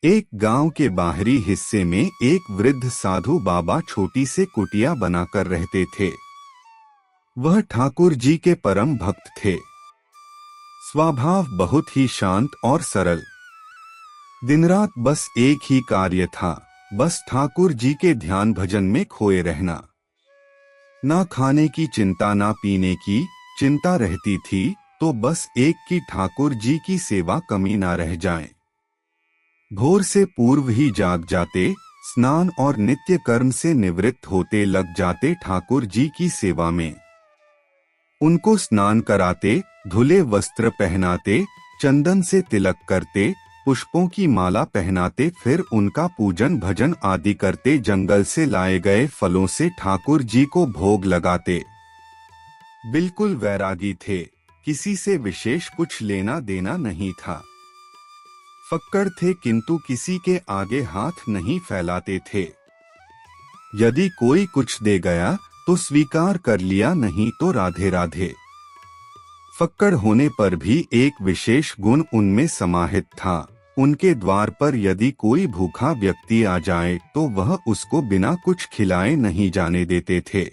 एक गांव के बाहरी हिस्से में एक वृद्ध साधु बाबा छोटी से कुटिया बनाकर रहते थे। वह ठाकुर जी के परम भक्त थे। स्वभाव बहुत ही शांत और सरल। दिन रात बस एक ही कार्य था, बस ठाकुर जी के ध्यान भजन में खोए रहना। ना खाने की चिंता ना पीने की चिंता रहती थी, तो बस एक कि ठाकुर जी की सेवा कमी ना रह जाए। भोर से पूर्व ही जाग जाते, स्नान और नित्य कर्म से निवृत्त होते लग जाते ठाकुर जी की सेवा में। उनको स्नान कराते, धुले वस्त्र पहनाते, चंदन से तिलक करते, पुष्पों की माला पहनाते, फिर उनका पूजन भजन आदि करते, जंगल से लाए गए फलों से ठाकुर जी को भोग लगाते। बिल्कुल वैरागी थे, किसी से विशेष कुछ लेना देना नहीं था। फक्कड़ थे किंतु किसी के आगे हाथ नहीं फैलाते थे। यदि कोई कुछ दे गया तो स्वीकार कर लिया, नहीं तो राधे राधे। फक्कड़ होने पर भी एक विशेष गुण उनमें समाहित था। उनके द्वार पर यदि कोई भूखा व्यक्ति आ जाए तो वह उसको बिना कुछ खिलाए नहीं जाने देते थे।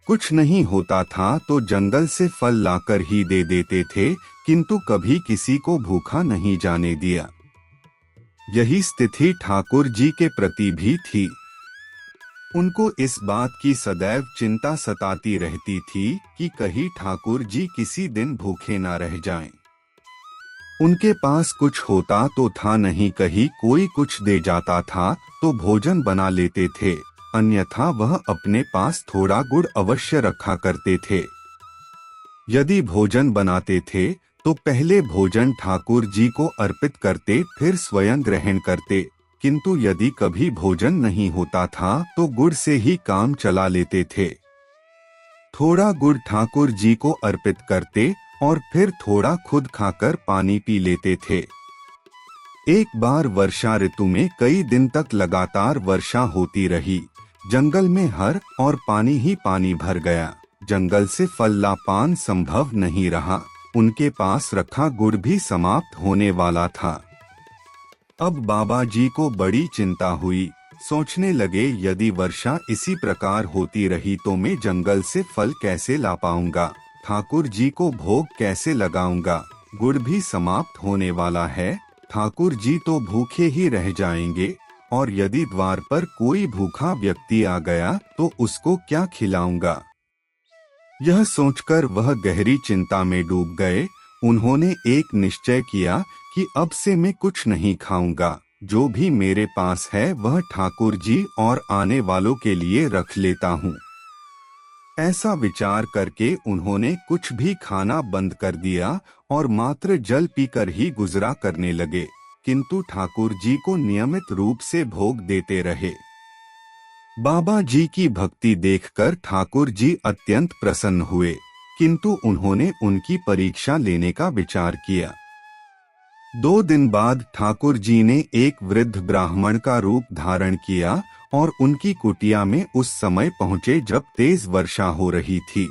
कुछ नहीं होता था तो जंगल से फल लाकर ही दे देते थे, किंतु कभी किसी को भूखा नहीं जाने दिया। यही स्थिति ठाकुर जी के प्रति भी थी। उनको इस बात की सदैव चिंता सताती रहती थी कि कहीं ठाकुर जी किसी दिन भूखे ना रह जाएं। उनके पास कुछ होता तो था, नहीं कहीं कोई कुछ दे जाता था तो भोजन बना लेते थे, अन्यथा वह अपने पास थोड़ा गुड़ अवश्य रखा करते थे। यदि भोजन बनाते थे तो पहले भोजन ठाकुर जी को अर्पित करते, फिर स्वयं ग्रहण करते, किंतु यदि कभी भोजन नहीं होता था तो गुड़ से ही काम चला लेते थे। थोड़ा गुड़ ठाकुर जी को अर्पित करते और फिर थोड़ा खुद खाकर पानी पी लेते थे। एक बार वर्षा ऋतु में कई दिन तक लगातार वर्षा होती रही। जंगल में हर और पानी ही पानी भर गया। जंगल से फल ला पान संभव नहीं रहा। उनके पास रखा गुड़ भी समाप्त होने वाला था। अब बाबा जी को बड़ी चिंता हुई। सोचने लगे, यदि वर्षा इसी प्रकार होती रही तो मैं जंगल से फल कैसे ला पाऊंगा, ठाकुर जी को भोग कैसे लगाऊंगा। गुड़ भी समाप्त होने वाला है, ठाकुर जी तो भूखे ही रह जाएंगे, और यदि द्वार पर कोई भूखा व्यक्ति आ गया तो उसको क्या खिलाऊंगा। यह सोचकर वह गहरी चिंता में डूब गए। उन्होंने एक निश्चय किया कि अब से मैं कुछ नहीं खाऊंगा, जो भी मेरे पास है वह ठाकुर जी और आने वालों के लिए रख लेता हूँ। ऐसा विचार करके उन्होंने कुछ भी खाना बंद कर दिया और मात्र जल पीकर ही गुजरा करने लगे, किंतु ठाकुर जी को नियमित रूप से भोग देते रहे। बाबा जी की भक्ति देखकर ठाकुर जी अत्यंत प्रसन्न हुए, किंतु उन्होंने उनकी परीक्षा लेने का विचार किया। 2 दिन बाद ठाकुर जी ने एक वृद्ध ब्राह्मण का रूप धारण किया और उनकी कुटिया में उस समय पहुंचे जब तेज वर्षा हो रही थी।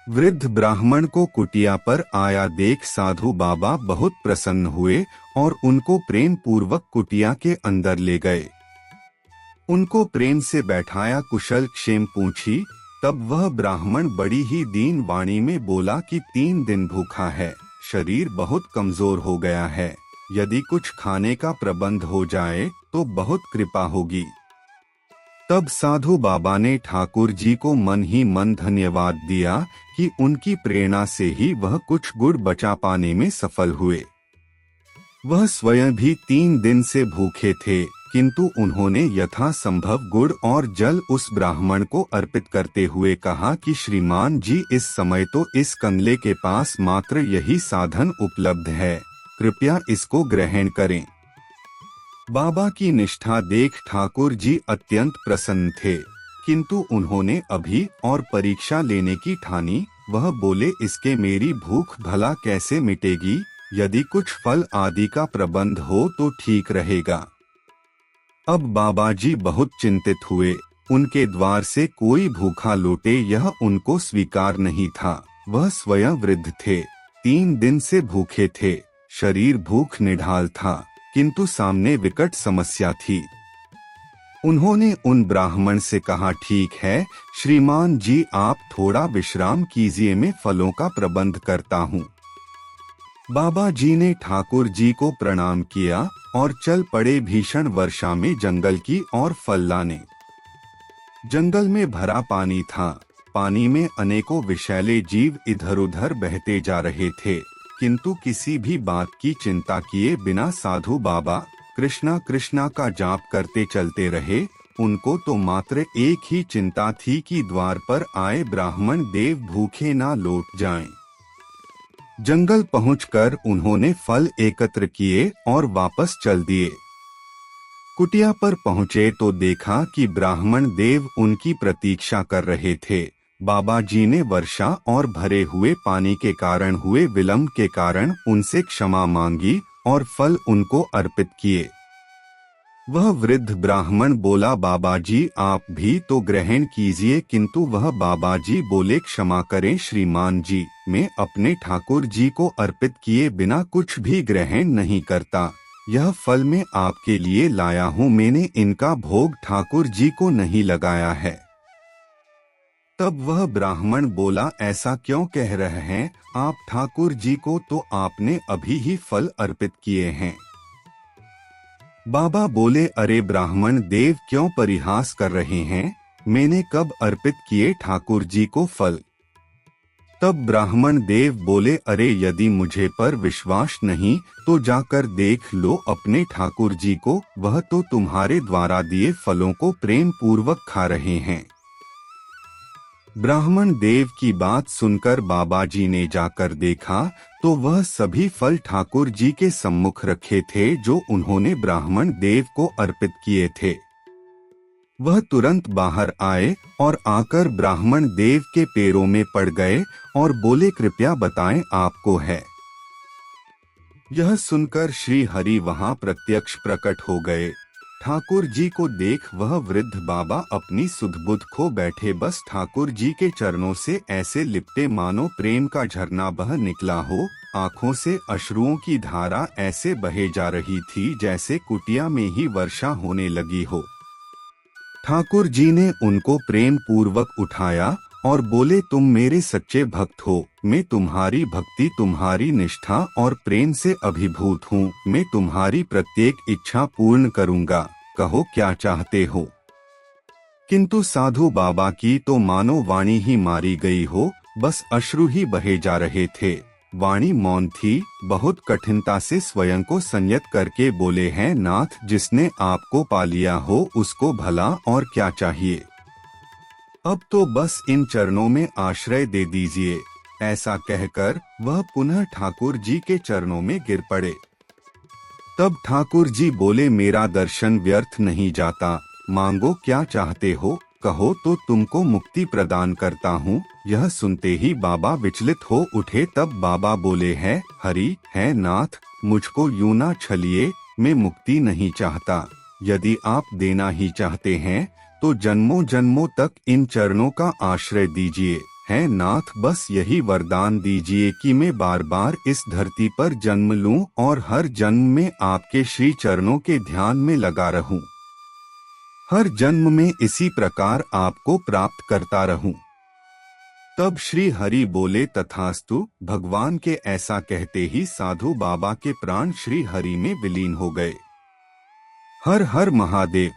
वृद्ध ब्राह्मण को कुटिया पर आया देख साधु बाबा बहुत प्रसन्न हुए और उनको प्रेम पूर्वक कुटिया के अंदर ले गए। उनको प्रेम से बैठाया, कुशल क्षेम पूछी। तब वह ब्राह्मण बड़ी ही दीन वाणी में बोला कि 3 दिन भूखा है, शरीर बहुत कमजोर हो गया है, यदि कुछ खाने का प्रबंध हो जाए तो बहुत कृपा होगी। तब साधु बाबा ने ठाकुर जी को मन ही मन धन्यवाद दिया कि उनकी प्रेरणा से ही वह कुछ गुड़ बचा पाने में सफल हुए। वह स्वयं भी 3 दिन से भूखे थे, किंतु उन्होंने यथासंभव गुड़ और जल उस ब्राह्मण को अर्पित करते हुए कहा कि श्रीमान जी, इस समय तो इस कंगले के पास मात्र यही साधन उपलब्ध है, कृपया इसको ग्रहण करें। बाबा की निष्ठा देख ठाकुर जी अत्यंत प्रसन्न थे, किंतु उन्होंने अभी और परीक्षा लेने की ठानी। वह बोले, इसके मेरी भूख भला कैसे मिटेगी, यदि कुछ फल आदि का प्रबंध हो तो ठीक रहेगा। अब बाबा जी बहुत चिंतित हुए। उनके द्वार से कोई भूखा लौटे यह उनको स्वीकार नहीं था। वह स्वयं वृद्ध थे, 3 दिन से भूखे थे, शरीर भूख निढाल था, किंतु सामने विकट समस्या थी। उन्होंने उन ब्राह्मण से कहा, ठीक है श्रीमान जी, आप थोड़ा विश्राम कीजिए, मैं फलों का प्रबंध करता हूँ। बाबा जी ने ठाकुर जी को प्रणाम किया और चल पड़े भीषण वर्षा में जंगल की ओर फल लाने। जंगल में भरा पानी था। पानी में अनेकों विषैले जीव इधर उधर बहते जा रहे थे, किंतु किसी भी बात की चिंता किए बिना साधु बाबा कृष्णा कृष्णा का जाप करते चलते रहे। उनको तो मात्र एक ही चिंता थी कि द्वार पर आए ब्राह्मण देव भूखे ना लौट जाएं। जंगल पहुंचकर उन्होंने फल एकत्र किए और वापस चल दिए। कुटिया पर पहुंचे तो देखा कि ब्राह्मण देव उनकी प्रतीक्षा कर रहे थे। बाबा जी ने वर्षा और भरे हुए पानी के कारण हुए विलंब के कारण उनसे क्षमा मांगी और फल उनको अर्पित किए। वह वृद्ध ब्राह्मण बोला, बाबा जी आप भी तो ग्रहण कीजिए। किंतु वह बाबा जी बोले, क्षमा करें श्रीमान जी, मैं अपने ठाकुर जी को अर्पित किए बिना कुछ भी ग्रहण नहीं करता। यह फल मैं आपके लिए लाया हूँ, मैंने इनका भोग ठाकुर जी को नहीं लगाया है। तब वह ब्राह्मण बोला, ऐसा क्यों कह रहे हैं आप, ठाकुर जी को तो आपने अभी ही फल अर्पित किए हैं। बाबा बोले, अरे ब्राह्मण देव क्यों परिहास कर रहे हैं, मैंने कब अर्पित किए ठाकुर जी को फल। तब ब्राह्मण देव बोले, अरे यदि मुझे पर विश्वास नहीं तो जाकर देख लो अपने ठाकुर जी को, वह तो तुम्हारे द्वारा दिए फलों को प्रेम पूर्वक खा रहे हैं। ब्राह्मण देव की बात सुनकर बाबा जी ने जाकर देखा तो वह सभी फल ठाकुर जी के सम्मुख रखे थे जो उन्होंने ब्राह्मण देव को अर्पित किए थे। वह तुरंत बाहर आए और आकर ब्राह्मण देव के पैरों में पड़ गए और बोले, कृपया बताएं आपको है। यह सुनकर श्री हरि वहां प्रत्यक्ष प्रकट हो गए। ठाकुर जी को देख वह वृद्ध बाबा अपनी सुध-बुध खो बैठे, बस ठाकुर जी के चरणों से ऐसे लिपटे मानो प्रेम का झरना बह निकला हो। आंखों से अश्रुओं की धारा ऐसे बहे जा रही थी जैसे कुटिया में ही वर्षा होने लगी हो। ठाकुर जी ने उनको प्रेम पूर्वक उठाया और बोले, तुम मेरे सच्चे भक्त हो, मैं तुम्हारी भक्ति, तुम्हारी निष्ठा और प्रेम से अभिभूत हूँ। मैं तुम्हारी प्रत्येक इच्छा पूर्ण करूँगा, कहो क्या चाहते हो। किंतु साधु बाबा की तो मानो वाणी ही मारी गई हो, बस अश्रु ही बहे जा रहे थे। वाणी मौन थी। बहुत कठिनता से स्वयं को संयत करके बोले हैं, नाथ जिसने आपको पा लिया हो उसको भला और क्या चाहिए। अब तो बस इन चरणों में आश्रय दे दीजिए। ऐसा कहकर वह पुनः ठाकुर जी के चरणों में गिर पड़े। तब ठाकुर जी बोले, मेरा दर्शन व्यर्थ नहीं जाता, मांगो क्या चाहते हो, कहो तो तुमको मुक्ति प्रदान करता हूँ। यह सुनते ही बाबा विचलित हो उठे। तब बाबा बोले, है हरि है नाथ, मुझको यूं ना छलिए, मैं मुक्ति नहीं चाहता। यदि आप देना ही चाहते हैं तो जन्मों जन्मों तक इन चरणों का आश्रय दीजिए। है नाथ, बस यही वरदान दीजिए कि मैं बार बार इस धरती पर जन्म लूं और हर जन्म में आपके श्री चरणों के ध्यान में लगा रहूं। हर जन्म में इसी प्रकार आपको प्राप्त करता रहूं। तब श्री हरि बोले, तथास्तु। भगवान के ऐसा कहते ही साधु बाबा के प्राण श्री हरि में विलीन हो गए। हर हर महादेव।